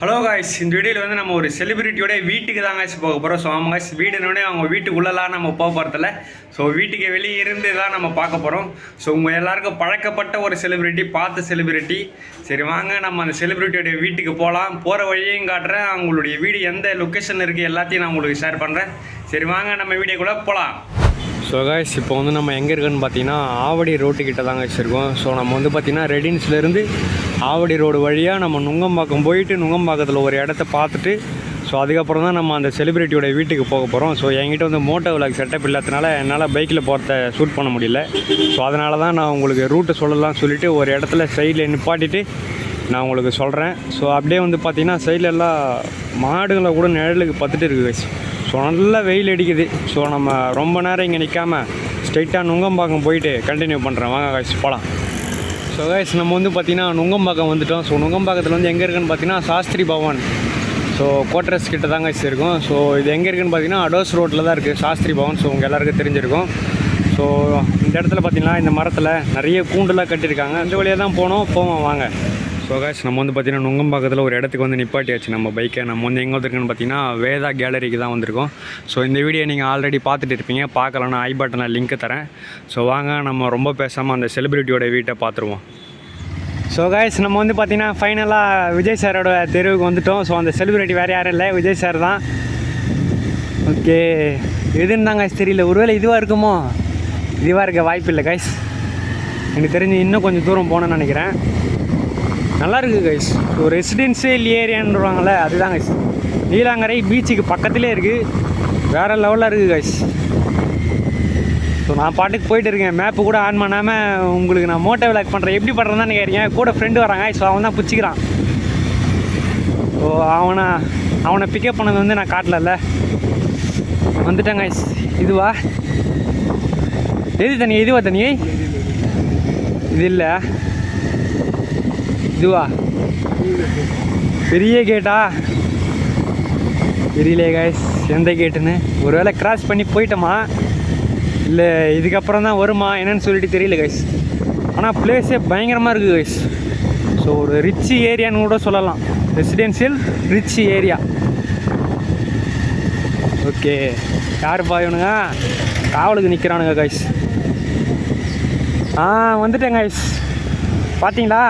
Hello guys, இந்த வீடியோவில் வந்து நம்ம ஒரு செலிபிரிட்டியோட வீட்டுக்கு தான் காய்ஸ் போக போகிறோம். ஸோ ஆமாம் காய்ஸ், வீடுனோடனே அவங்க வீட்டுக்குள்ளெல்லாம் நம்ம போக போகிறதில்ல. ஸோ வீட்டுக்கு வெளியே இருந்து தான் நம்ம பார்க்க போகிறோம். ஸோ உங்கள் எல்லாருக்கும் பழக்கப்பட்ட ஒரு செலிபிரிட்டி, பார்த்த செலிபிரிட்டி. சரி வாங்க நம்ம அந்த செலிபிரிட்டியோடைய வீட்டுக்கு போகலாம். போகிற வழியையும் காட்டுறேன், அவங்களுடைய வீடு எந்த லொக்கேஷனில் இருக்குது எல்லாத்தையும் நான் உங்களுக்கு ஷேர் பண்ணுறேன். சரி வாங்க நம்ம வீடியோக்குள்ளே போகலாம். ஸோ காய்ஸ், இப்போ வந்து நம்ம எங்கே இருக்குன்னு பார்த்தீங்கன்னா ஆவடி ரோட்டுக்கிட்ட தாங்க வச்சுருக்கோம். ஸோ நம்ம வந்து பார்த்திங்கன்னா ரெடின்ஸ்லேருந்து ஆவடி ரோடு வழியாக நம்ம நுங்கம்பாக்கம் போயிட்டு நுங்கம்பாக்கத்தில் ஒரு இடத்த பார்த்துட்டு ஸோ அதுக்கப்புறம் தான் நம்ம அந்த செலிபிரிட்டியோட வீட்டுக்கு போக போகிறோம். ஸோ என்கிட்ட வந்து மோட்டோ விலாக் செட்டப் இல்லாதனால என்னால் பைக்கில் போகிறத ஷூட் பண்ண முடியல. ஸோ அதனால தான் நான் உங்களுக்கு ரூட்டை சொல்லலாம் சொல்லிவிட்டு ஒரு இடத்துல சைடில் நிப்பாட்டிட்டு நான் உங்களுக்கு சொல்கிறேன். ஸோ அப்படியே வந்து பார்த்திங்கன்னா சைடில் எல்லாம் மாடுகளை கூட நிழலுக்கு பார்த்துட்டு இருக்குது guys. ஸோ நல்லா வெயில் அடிக்குது. ஸோ நம்ம ரொம்ப நேரம் இங்கே நிற்காமல் ஸ்ட்ரைட்டாக நுங்கம்பாக்கம் போயிட்டு கண்டினியூ பண்ணுறேன். வாங்க guys போகலாம். ஸோ guys, நம்ம வந்து பார்த்திங்கன்னா நுங்கம்பாக்கம் வந்துவிட்டோம். ஸோ நுங்கம்பாக்கத்தில் வந்து எங்கே இருக்குன்னு பார்த்தீங்கன்னா சாஸ்திரி பவன், ஸோ கோட்ரஸ் கிட்ட தாங்க guys இருக்கும். ஸோ இது எங்கே இருக்குன்னு பார்த்தீங்கன்னா அடோஸ் ரோட்டில் தான் இருக்குது சாஸ்திரி பவன். ஸோ உங்கள் எல்லாருக்கும் தெரிஞ்சிருக்கும். ஸோ இந்த இடத்துல பார்த்திங்கன்னா இந்த மரத்தில் நிறைய கூண்டுலாம் கட்டியிருக்காங்க. இந்த வழியாக தான் போவோம் வாங்க. ஸோ guys, நம்ம வந்து பார்த்திங்கன்னா நுங்கம்பாக்கத்தில் ஒரு இடத்துக்கு வந்து நிப்பாட்டியாச்சு நம்ம பைக்கை. நம்ம வந்து எங்கே வந்துருக்குன்னு பார்த்தீங்கன்னா வேதா கேலரிக்கு தான் வந்திருக்கோம். ஸோ இந்த வீடியோ நீங்கள் ஆல்ரெடி பார்த்துட்டு இருப்பீங்க, பார்க்கலன்னா ஐ பட்டனில் லிங்க்கு தரேன். ஸோ வாங்க நம்ம ரொம்ப பேசாமல் அந்த செலிபிரிட்டியோட வீட்டை பார்த்துருவோம். ஸோ guys, நம்ம வந்து பார்த்திங்கன்னா ஃபைனலாக விஜய் சாரோட தெருவுக்கு வந்துவிட்டோம். ஸோ அந்த செலிபிரிட்டி வேறு யாரும் இல்லை, விஜய் சார் தான். ஓகே, எதுன்னு தான் guys தெரியல. ஒருவேளை இதுவாக இருக்குமோ? இதுவாக இருக்க வாய்ப்பு இல்லை guys. எனக்கு தெரிஞ்சு இன்னும் கொஞ்சம் தூரம் போகணுன்னு நினைக்கிறேன். நல்லா இருக்குது கைஸ். ஸோ ரெசிடென்சியல் ஏரியான்றாங்களே அதுதான் கைஸ். நீலாங்கரை பீச்சுக்கு பக்கத்துலேயே இருக்குது. வேறு லெவலில் இருக்குது கைஸ். ஸோ நான் பாட்டுக்கு போயிட்டு இருக்கேன், மேப்பு கூட ஆன் பண்ணாமல் உங்களுக்கு நான் மோட்டோ விலாக் பண்ணுறேன். எப்படி பண்ணுறேன்னு கேட்குறீங்க. கூட ஃப்ரெண்டு வராங்க. ஸோ அவன் தான் பிடிச்சிக்கிறான். ஸோ அவனை பிக்கப் பண்ணது வந்து நான் காட்டல வந்துட்டேன் கைஸ். இதுவா தண்ணி? இதுவா தண்ணி? இது இல்லை, இதுவா? பெரிய கேட்டா? தெரியலையே கைஸ் எந்த கேட்டுன்னு. ஒரு வேளை கிராஸ் பண்ணி போயிட்டோமா இல்லை இதுக்கப்புறம் தான் வருமா என்னன்னு சொல்லிட்டு தெரியல கைஸ். ஆனால் பிளேஸே பயங்கரமாக இருக்குது கைஸ். ஸோ ஒரு ரிச் ஏரியான்னு கூட சொல்லலாம். Residential rich area. ஓகே, யார் பாயணுங்க? காவலுக்கு நிற்கிறானுங்க கைஸ். வந்துட்டேன் கைஸ். பார்த்தீங்களா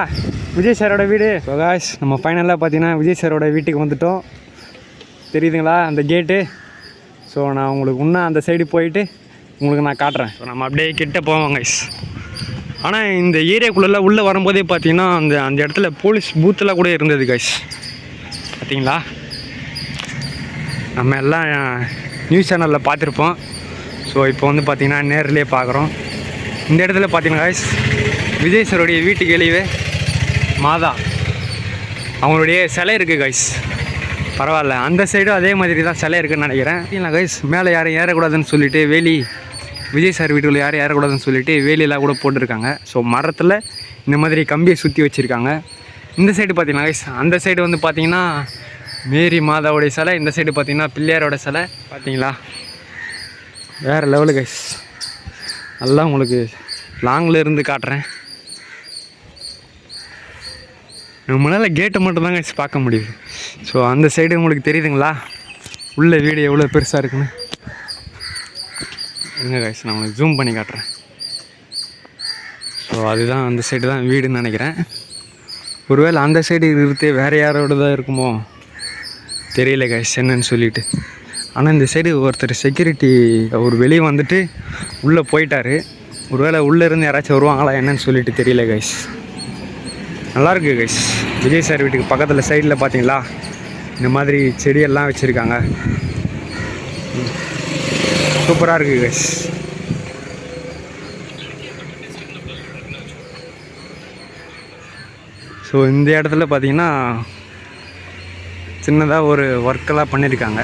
விஜய் சாரோட வீடு? ஸோ காய்ஸ், நம்ம ஃபைனலாக பார்த்தீங்கன்னா விஜய் சாரோட வீட்டுக்கு வந்துவிட்டோம். தெரியுதுங்களா அந்த கேட்டு? ஸோ நான் உங்களுக்கு இன்னும் அந்த சைடு போயிட்டு உங்களுக்கு நான் காட்டுறேன். ஸோ நம்ம அப்படியே கிட்ட போவோம் கைஸ். ஆனால் இந்த ஏரியாக்குள்ளே உள்ளே வரும்போதே பார்த்தீங்கன்னா அந்த இடத்துல போலீஸ் பூத்தெல்லாம் கூட இருந்தது கைஸ். பார்த்தீங்களா? நம்ம எல்லாம் நியூஸ் சேனலில் பார்த்துருப்போம். ஸோ இப்போ வந்து பார்த்திங்கன்னா நேர்லேயே பார்க்குறோம். இந்த இடத்துல பார்த்தீங்கன்னா கைஸ் விஜய் சாரோடைய வீட்டுக்கு வெளியே மாதா அவங்களுடைய சிலை இருக்குது கைஸ். பரவாயில்ல, அந்த சைடும் அதே மாதிரி தான் சிலை இருக்குதுன்னு நினைக்கிறேன். இல்லை கைஸ், மேலே யாரும் ஏறக்கூடாதுன்னு சொல்லிவிட்டு வேலி, விஜய் சார் வீட்டுக்குள்ளே யாரும் ஏறக்கூடாதுன்னு சொல்லிவிட்டு வேலியெல்லாம் கூட போட்டிருக்காங்க. ஸோ மரத்தில் இந்த மாதிரி கம்பியை சுற்றி வச்சுருக்காங்க. இந்த சைடு பார்த்தீங்கன்னா கைஸ், அந்த சைடு வந்து பார்த்திங்கன்னா மேரி மாதாவுடைய சிலை, இந்த சைடு பார்த்திங்கன்னா பிள்ளையாரோட சிலை. பார்த்தீங்களா வேறு லெவலு கைஸ். நல்லா உங்களுக்கு லாங்கில் இருந்து காட்டுறேன். நம்மளால் கேட்டை மட்டும்தாங்க பார்க்க முடியுது. ஸோ அந்த சைடு உங்களுக்கு தெரியுதுங்களா உள்ள வீடு எவ்வளோ பெருசாக இருக்குன்னு? எங்கே கைஸ் நான் உங்களுக்கு ஜூம் பண்ணி காட்டுறேன். ஸோ அதுதான் அந்த சைடு தான் வீடுன்னு நினைக்கிறேன். ஒருவேளை அந்த சைடு இருந்தே வேறு யாரோட தான் இருக்குமோ தெரியல கைஸ் என்னன்னு சொல்லிட்டு. ஆனால் இந்த சைடு ஒருத்தர் செக்யூரிட்டி அவர் வெளியே வந்துட்டு உள்ளே போயிட்டார். ஒருவேளை உள்ளே இருந்து யாராச்சும் வருவாங்களா என்னன்னு சொல்லிட்டு தெரியல கைஸ். நல்லாயிருக்கு கைஸ். விஜய் சார் வீட்டுக்கு பக்கத்தில் சைடில் பார்த்தீங்களா இந்த மாதிரி செடியெல்லாம் வச்சுருக்காங்க. சூப்பராக இருக்குது கைஸ். ஸோ இந்த இடத்துல பார்த்தீங்கன்னா சின்னதாக ஒரு ஒர்க்கெல்லாம் பண்ணியிருக்காங்க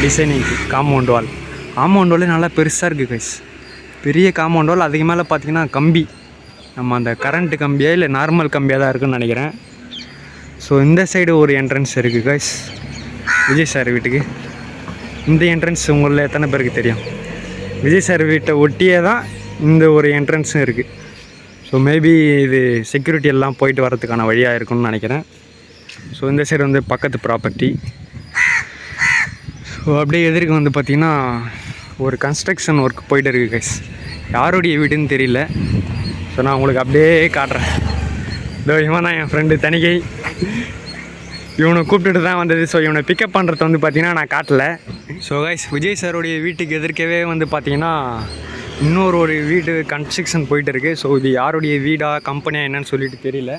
டிசைனிங்க்கு. காம்பவுண்ட் வாலே நல்லா பெருசாக இருக்குது கைஸ். பெரிய காம்பவுண்ட் வால். அதுக்கு மேலே பார்த்தீங்கன்னா கம்பி, நம்ம அந்த கரண்ட்டு கம்பியாக இல்லை நார்மல் கம்பியாக தான் இருக்குதுன்னு நினைக்கிறேன். ஸோ இந்த சைடு ஒரு என்ட்ரன்ஸ் இருக்குது கைஸ் விஜய் சார் வீட்டுக்கு. இந்த என்ட்ரன்ஸ் உங்களில் எத்தனை பேருக்கு தெரியும்? விஜய் சார் வீட்டை ஒட்டியே தான் இந்த ஒரு என்ட்ரன்ஸும் இருக்குது. ஸோ மேபி இது செக்யூரிட்டி எல்லாம் போயிட்டு வரதுக்கான வழியாக இருக்குன்னு நினைக்கிறேன். ஸோ இந்த சைடு வந்து பக்கத்து ப்ராப்பர்ட்டி. ஸோ அப்படியே எதிர்க்கு வந்து பார்த்திங்கன்னா ஒரு கன்ஸ்ட்ரக்ஷன் ஒர்க் போயிட்டு இருக்குது கைஸ். யாருடைய வீடுன்னு தெரியல. ஸோ நான் உங்களுக்கு அப்படியே காட்டுறேன். இதோ இவன் தான் என் ஃப்ரெண்டு தணிகை. இவனை கூப்பிட்டுட்டு தான் வந்தது. ஸோ இவனை பிக்கப் பண்ணுறது வந்து பார்த்திங்கன்னா நான் காட்டல. ஸோ கைஸ் விஜய் சாருடைய வீட்டுக்கு எதிர்க்கவே வந்து பார்த்திங்கன்னா இன்னொரு வீடு கன்ஸ்ட்ரக்ஷன் போயிட்டு இருக்குது. ஸோ இது யாருடைய வீடா கம்பெனியாக என்னன்னு சொல்லிட்டு தெரியல.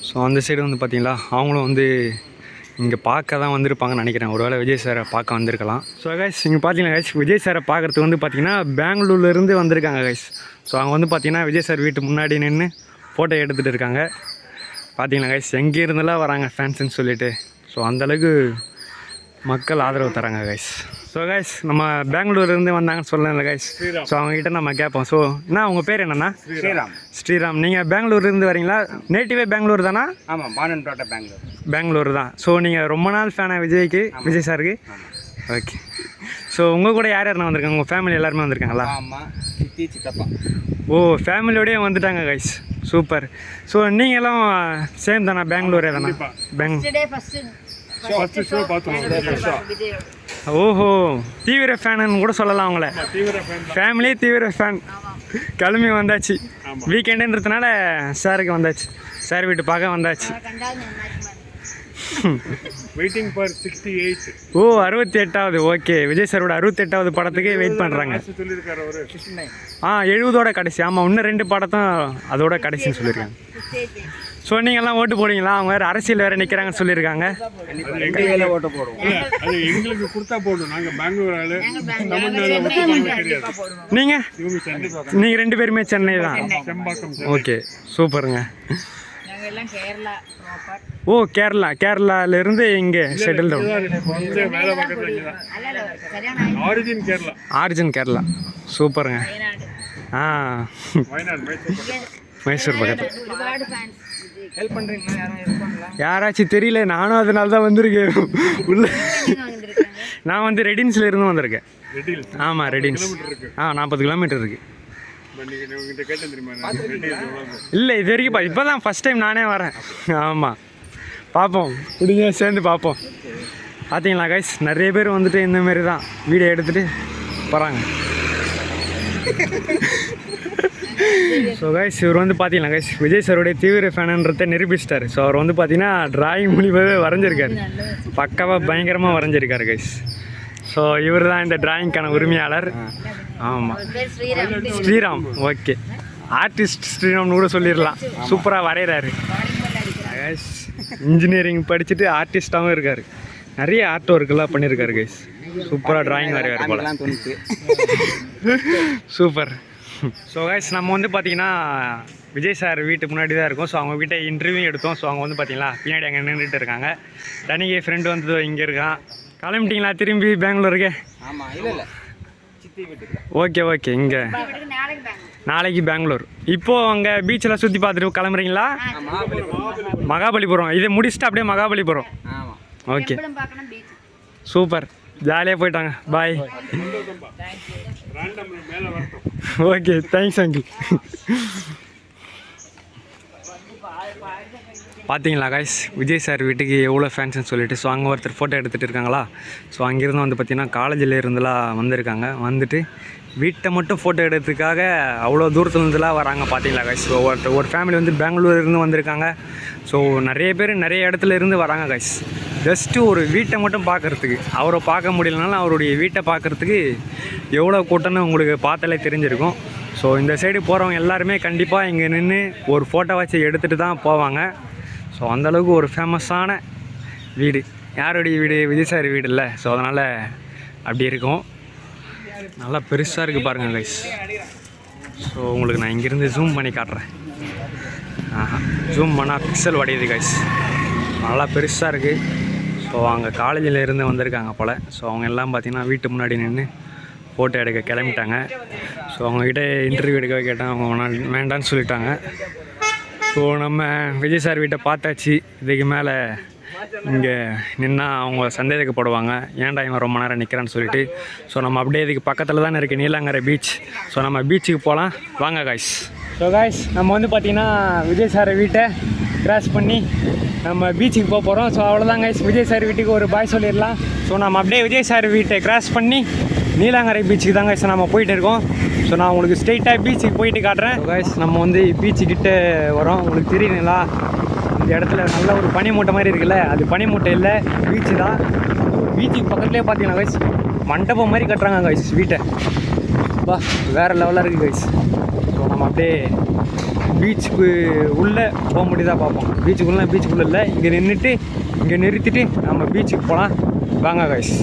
ஸோ அந்த சைடு வந்து பார்த்திங்களா அவங்களும் வந்து இங்கே பார்க்க தான் வந்திருப்பாங்கன்னு நினைக்கிறேன். ஒருவேளை விஜய் சாரை பார்க்க வந்திருக்கலாம். ஸோ கைஸ் இங்கே பார்த்தீங்கன்னா கைஸ் விஜய் சாரை பார்க்குறதுக்கு வந்து பார்த்திங்கன்னா பெங்களூர்லேருந்து வந்திருக்காங்க கைஸ். ஸோ அவங்க வந்து பார்த்திங்கன்னா விஜய் சார் வீட்டு முன்னாடி நின்று ஃபோட்டோ எடுத்துகிட்டு இருக்காங்க. பார்த்தீங்களா கைஸ் எங்கே இருந்தெல்லாம் வராங்க ஃபேன்ஸுன்னு சொல்லிட்டு. ஸோ அந்தளவுக்கு மக்கள் ஆதரவு தராங்க கைஸ். ஸோ கைஸ் நம்ம பெங்களூர்லேருந்து வந்தாங்கன்னு சொல்லல கைஸ். ஸோ அவங்ககிட்ட நம்ம கேட்போம். ஸோ என்ன உங்கள் பேர் என்னண்ணா? ஸ்ரீராம். நீங்கள் பெங்களூர்லேருந்து வரீங்களா? நேட்டிவே பெங்களூர் தானா? ஆமாம், பானன்தோட்ட பெங்களூர் தான். ஸோ நீங்கள் ரொம்ப நாள் ஃபேனா விஜய் சாருக்கு? ஓகே. ஸோ உங்கள் கூட யார் யாருன்னா வந்திருக்காங்க? உங்கள் ஃபேமிலி எல்லாருமே வந்திருக்காங்களா? ஆமாம், சித்தி சித்தப்பா. ஓ ஃபேமிலியோடய வந்துட்டாங்க கைஸ். சூப்பர். ஸோ நீங்களும் சேம் தானா? பெங்களூரே தானா? ஓஹோ தீவிர ஃபேனுன்னு கூட சொல்லலாம் அவங்கள. ஃபேமிலியே தீவிர ஃபேன். கிளம்பி வந்தாச்சு. வீக்கெண்டுன்றதுனால சாருக்கு வந்தாச்சு. சார் வீட்டு பார்க்க வந்தாச்சு. Waiting for 68. ஓ 68வது. ஓகே விஜய் சாரோட 68வது படத்துக்கு வெயிட் பண்ணுறாங்க. 70ஓட கடைசி. ஆமாம் இன்னும் 2 படத்தான் அதோட கடைசின்னு சொல்லியிருக்காங்க. ஸோ நீங்கள்லாம் ஓட்டு போடுவீங்களா? அவங்க வேறு அரசியல் வேறு நிற்கிறாங்கன்னு சொல்லியிருக்காங்க. ஓட்டு போடுவோம். அது எங்களுக்கு கொடுத்தா போடும். நாங்கள் பெங்களூர் ஆளு, நீங்கள் 2 பேருமே சென்னை தான். ஓகே சூப்பருங்க. ஓ கேரளாவிலேருந்து இங்கே செட்டில் டவுன். ஆரிஜின் கேரளா. சூப்பருங்க. மைசூர் பக்கத்தில். யாராச்சும் தெரியல. நானும் அதனால தான் வந்திருக்கேன் உள்ள. நான் வந்து ரெடின்ஸில் இருந்து வந்திருக்கேன். ஆமாம் ரெடின்ஸ். 40 கிலோமீட்டர் இருக்குது. இல்லை இது வரைக்கும் இப்போ தான் ஃபஸ்ட் டைம் நானே வரேன். ஆமாம் பார்ப்போம், முடிஞ்ச சேர்ந்து பார்ப்போம். பார்த்தீங்களா கைஸ் நிறைய பேர் வந்துட்டு இந்தமாரி தான் வீடியோ எடுத்துகிட்டு போகிறாங்க. ஸோ கைஸ் இவர் வந்து பார்த்தீங்களா கைஸ் விஜய் சாருடைய தீவிர ஃபேனுன்றதை நிரூபிச்சிட்டார். ஸோ அவர் வந்து பார்த்தீங்கன்னா டிராயிங் மூலியமாகவே வரைஞ்சிருக்காரு. பக்காவாக பயங்கரமாக வரைஞ்சிருக்காரு கைஸ். ஸோ இவர் தான் இந்த டிராயிங்க்கான உரிமையாளர். ஆமாம் ஸ்ரீராம். ஓகே ஆர்டிஸ்ட் ஸ்ரீராம்னு கூட சொல்லிடலாம். சூப்பராக வரைகிறாரு. கைஸ் இன்ஜினியரிங் படிச்சுட்டு ஆர்டிஸ்டாகவும் இருக்கார். நிறைய ஆர்ட் ஒர்க்கெல்லாம் பண்ணியிருக்காரு கைஸ். சூப்பராக டிராயிங் வரைவார் போல. சூப்பர். ஸோ கைஸ் நம்ம வந்து பார்த்திங்கன்னா விஜய் சார் வீட்டு முன்னாடி தான் இருக்கும். ஸோ அவங்க கிட்டே இன்டர்வியூ எடுத்தோம். ஸோ அவங்க வந்து பார்த்திங்களா பின்னாடி அங்கே நின்றுட்டு இருக்காங்க. தனிகை ஃப்ரெண்டு வந்து இங்கே இருக்கான். கிளம்பிட்டீங்களா திரும்பி பெங்களூருக்கு? ஓகே இங்கே நாளைக்கு பெங்களூர். இப்போது அங்கே பீச்செல்லாம் சுற்றி பார்த்துட்டு கிளம்புறீங்களா? மகாபலிபுரம். இதை முடிச்சுட்டு அப்படியே மகாபலிபுரம். Okay super. ஜாலியாக போயிட்டாங்க. பாய். Okay thanks uncle. பார்த்தீங்களா கைஸ் விஜய் சார் வீட்டுக்கு எவ்வளோ ஃபேன்ஸ்னு சொல்லிட்டு. ஸோ அங்கே ஒருத்தர் ஃபோட்டோ எடுத்துகிட்டு இருக்காங்களா. ஸோ அங்கேருந்து வந்து பார்த்திங்கன்னா காலேஜில் இருந்தெல்லாம் வந்திருக்காங்க. வந்துட்டு வீட்டை மட்டும் ஃபோட்டோ எடுக்கிறதுக்காக அவ்வளோ தூரத்துலேருந்துலாம் வராங்க. பார்த்தீங்களா கைஸ் ஒரு ஃபேமிலி வந்து பெங்களூர்லேருந்து வந்திருக்காங்க. ஸோ நிறைய பேர் நிறைய இடத்துல இருந்து வராங்க கைஸ். ஜஸ்ட்டு ஒரு வீட்டை மட்டும் பார்க்குறதுக்கு. அவரை பார்க்க முடியலனாலும் அவருடைய வீட்டை பார்க்குறதுக்கு எவ்வளோ கூட்டம்னு உங்களுக்கு பார்த்தாலே தெரிஞ்சிருக்கும். ஸோ இந்த சைடு போகிறவங்க எல்லாருமே கண்டிப்பாக இங்கே நின்று ஒரு ஃபோட்டோ வச்சு எடுத்துகிட்டு தான் போவாங்க. ஸோ அந்தளவுக்கு ஒரு ஃபேமஸான வீடு. யாருடைய வீடு? விஜய் சார் வீடு இல்லை. ஸோ அதனால் அப்படி இருக்கும். நல்லா பெருசாக இருக்குது பாருங்கள் கைஸ். ஸோ உங்களுக்கு நான் இங்கேருந்து ஜூம் பண்ணி காட்டுறேன். ஜூம் பண்ணால் பிக்சல் வடையுது கைஸ். நல்லா பெருசாக இருக்குது. ஸோ அங்கே காலேஜில் இருந்து வந்திருக்காங்க போல். ஸோ அவங்க எல்லாம் பார்த்திங்கன்னா வீட்டு முன்னாடி நின்று ஃபோட்டோ எடுக்க கிளம்பிட்டாங்க. ஸோ அவங்கக்கிட்ட இன்டர்வியூ எடுக்க கேட்டால் அவங்க வேண்டான்னு சொல்லிட்டாங்க. ஸோ நம்ம விஜய் சார் வீட்டை பார்த்தாச்சு. இதுக்கு மேலே இங்கே நின்னா அவங்க சந்தேகப்படுவாங்க, ஏன்டா இவன் ரொம்ப நேரம் நிற்கிறான்னு சொல்லிட்டு. ஸோ நம்ம அப்படியே இதுக்கு பக்கத்தில் தானே இருக்குது நீலாங்கரை பீச். ஸோ நம்ம பீச்சுக்கு போகலாம் வாங்க காய்ஸ். ஸோ காய்ஸ் நம்ம வந்து பார்த்திங்கன்னா விஜய் சார் வீட்டை கிராஸ் பண்ணி நம்ம பீச்சுக்கு போக போகிறோம். ஸோ அவ்வளோதான் கைஸ், விஜய் சார் வீட்டுக்கு ஒரு பாய் சொல்லிடலாம். ஸோ நம்ம அப்படியே விஜய் சார் வீட்டை கிராஸ் பண்ணி நீலாங்கரை பீச்சுக்கு தான் கைஸ் நம்ம போயிட்டு இருக்கோம். ஸோ நான் உங்களுக்கு ஸ்ட்ரெயிட்டாக பீச்சுக்கு போயிட்டு காட்டுறேன். கைஸ் நம்ம வந்து பீச்சுக்கிட்ட வரோம். உங்களுக்கு தெரியுங்களா, இந்த இடத்துல நல்ல ஒரு பனிமூட்டை மாதிரி இருக்குல்ல, அது பனிமூட்டை இல்லை, பீச்சு தான். பீச்சுக்கு பக்கத்துலேயே பார்த்தீங்கன்னா கைஸ் மண்டபம் மாதிரி கட்டுறாங்க கைஸ் வீட்டை. வா, வேறு லெவலாக இருக்குது கைஸ். ஸோ நம்ம அப்படியே பீச்சுக்கு உள்ளே போக முடியுதா பார்ப்போம். பீச்சுக்குள்ளே இல்லை, இங்கே நிறுத்திட்டு நம்ம பீச்சுக்கு போகலாம். வாங்க கைஸ்.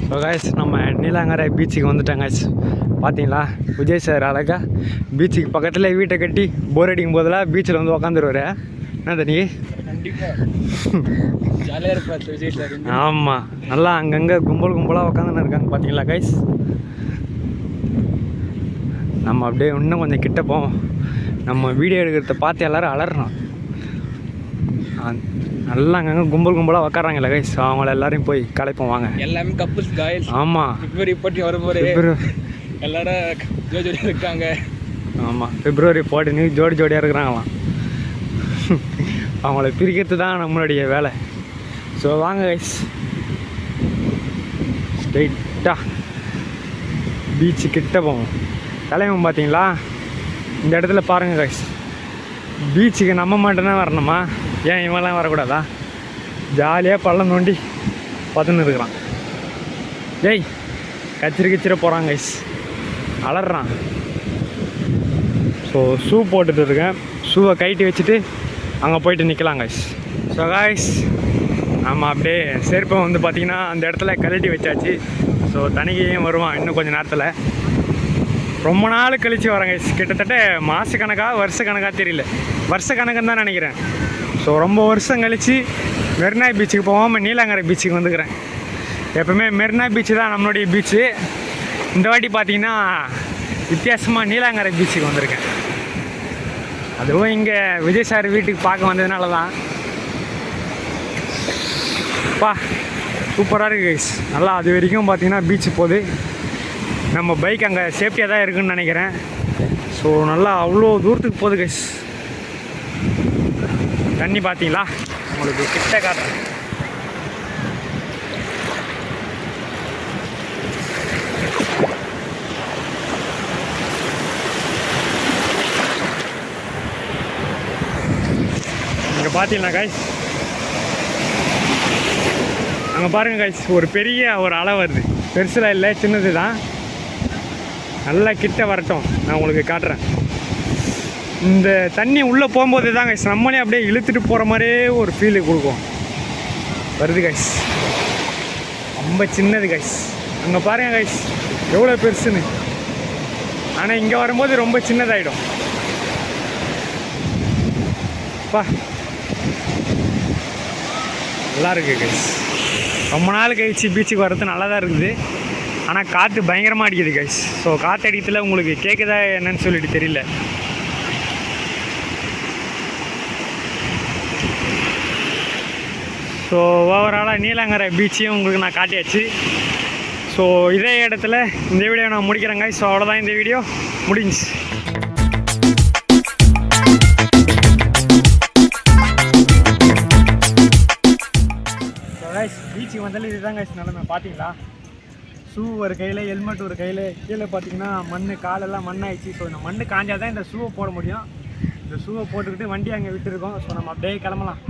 ஸோ கைஸ் நம்ம நீலாங்கரை பீச்சுக்கு வந்துட்டோம் கைஸ். பார்த்தீங்களா, விஜய் சார் அழகா பீச்சுக்கு பக்கத்தில் வீட்டை கட்டி போர் அடிக்கும் போதெல்லாம் பீச்சில் வந்து உக்காந்துருவாரு. என்ன தண்ணி ஜாலியாக இருப்பார் விஜய் சார். ஆமாம், நல்லா அங்கங்கே கும்பலாக உக்காந்துன்னு இருக்காங்க. பார்த்தீங்களா கைஸ், நம்ம அப்படியே இன்னும் கொஞ்சம் கிட்ட போவோம். நம்ம வீடியோ எடுக்கிறத பார்த்து எல்லோரும் அலறணும். நல்லா அங்கங்கே கும்பலாக உக்காராங்கல்ல கைஸ், அவங்கள எல்லாரையும் போய் கலைப்போம் வாங்க. எல்லாமே கப்புல்ஸ் காய்ஸ். ஆமாம், பிப்ரவரி போட்டி வரும்போது எல்லாரும் ஜோடியாக இருக்காங்க. ஆமாம், பிப்ரவரி 14 ஜோடியாக இருக்கிறாங்களாம். அவங்கள பிரிக்கிறது தான் நம்மளுடைய வேலை. ஸோ வாங்க கைஸ், ஸ்ட்ரெயிட்டாக பீச்சு கிட்ட போவோம். தலைவன் பார்த்தீங்களா, இந்த இடத்துல பாருங்கள் கைஸ், பீச்சுக்கு நம்ம மட்டும்தான் வரணுமா, ஏன் இவெல்லாம் வரக்கூடாதா? ஜாலியாக பள்ளம் தோண்டி பார்த்துன்னு இருக்கிறான். ஜெய் கச்சிர போகிறாங்க கைஸ், அலறான். ஸோ ஷூ போட்டுட்டு இருக்கேன், ஷூவை கைட்டி வச்சுட்டு அங்கே போயிட்டு நிற்கலாம் கைஸ். ஸோ கைஸ் நம்ம அப்படியே செருப்பை வந்து பார்த்திங்கன்னா அந்த இடத்துல கழட்டி வச்சாச்சு. ஸோ தனிக்கையும் வருவான் இன்னும் கொஞ்சம் நேரத்தில். ரொம்ப நாள் கழித்து வரேன் கைஸ், கிட்டத்தட்ட மாதக்கணக்காக வருஷக்கணக்காக தெரியல, வருஷக்கணக்குன்னு தான் நினைக்கிறேன். ஸோ ரொம்ப வருஷம் கழித்து மெரினா பீச்சுக்கு போகாமல் நீலாங்கரை பீச்சுக்கு வந்துக்கிறேன். எப்போவுமே மெரினா பீச்சு தான் நம்மளுடைய பீச்சு. இந்த வாட்டி பார்த்தீங்கன்னா வித்தியாசமாக நீலாங்கரை பீச்சுக்கு வந்திருக்கேன். அதுவும் இங்கே விஜய் சார் வீட்டுக்கு பார்க்க வந்ததுனால தான். பா சூப்பராக இருக்குது கைஸ். நல்லா அது வரைக்கும் பார்த்தீங்கன்னா பீச்சு போகுது. நம்ம பைக் அங்கே சேஃப்டியாக தான் இருக்குதுன்னு நினைக்கிறேன். ஸோ நல்லா அவ்வளோ தூரத்துக்கு போகுது கைஸ். தண்ணி பார்த்தீங்களா, உங்களுக்கு கிட்ட காட்டுறேன். இங்கே பார்த்தீங்களா கைஸ், அங்கே பாருங்கள் கைஸ், ஒரு பெரிய ஒரு அலை வருது. பெருசில் இல்லை, சின்னது தான். நல்லா கிட்ட வரட்டும், நான் உங்களுக்கு காட்டுறேன். இந்த தண்ணி உள்ளே போகும்போது தான் கைஸ் நம்மளே அப்படியே இழுத்துட்டு போகிற மாதிரியே ஒரு ஃபீலு கொடுக்கும். வருது கைஸ், ரொம்ப சின்னது கைஸ். அங்கே பாருங்கள் கைஸ் எவ்வளோ பெருசுன்னு. ஆனால் இங்கே வரும்போது ரொம்ப சின்னதாகிடும். பா நல்லா இருக்குது கைஸ். ரொம்ப நாள் கழிச்சு பீச்சுக்கு வர்றது நல்லா தான் இருக்குது. ஆனால் காற்று பயங்கரமாக அடிக்குது கைஸ். ஸோ காற்று அடிக்கத்தில் உங்களுக்கு கேட்குதா என்னன்னு சொல்லிட்டு தெரியல. ஸோ ஓவராலாக நீலாங்கரை பீச்சையும் உங்களுக்கு நான் காட்டியாச்சு. ஸோ இதே இடத்துல இந்த வீடியோ நான் முடிக்கிறேன் கைஸ். ஸோ அவ்வளோதான், இந்த வீடியோ முடிஞ்சு. பீச்சுக்கு வந்தாலும் இதுதான் கைஸ் நிலமை. பார்த்தீங்களா, ஷூ ஒரு கையில், ஹெல்மெட் ஒரு கையில், கீழே பார்த்தீங்கன்னா மண், காலெல்லாம் மண்ணாயிடுச்சு. ஸோ இந்த மண் காஞ்சால் தான் இந்த ஷூவை போட முடியும். இந்த ஷூவை போட்டுக்கிட்டு வண்டி அங்கே விட்டுருக்கோம். ஸோ நம்ம அப்படியே கிளம்பலாம்.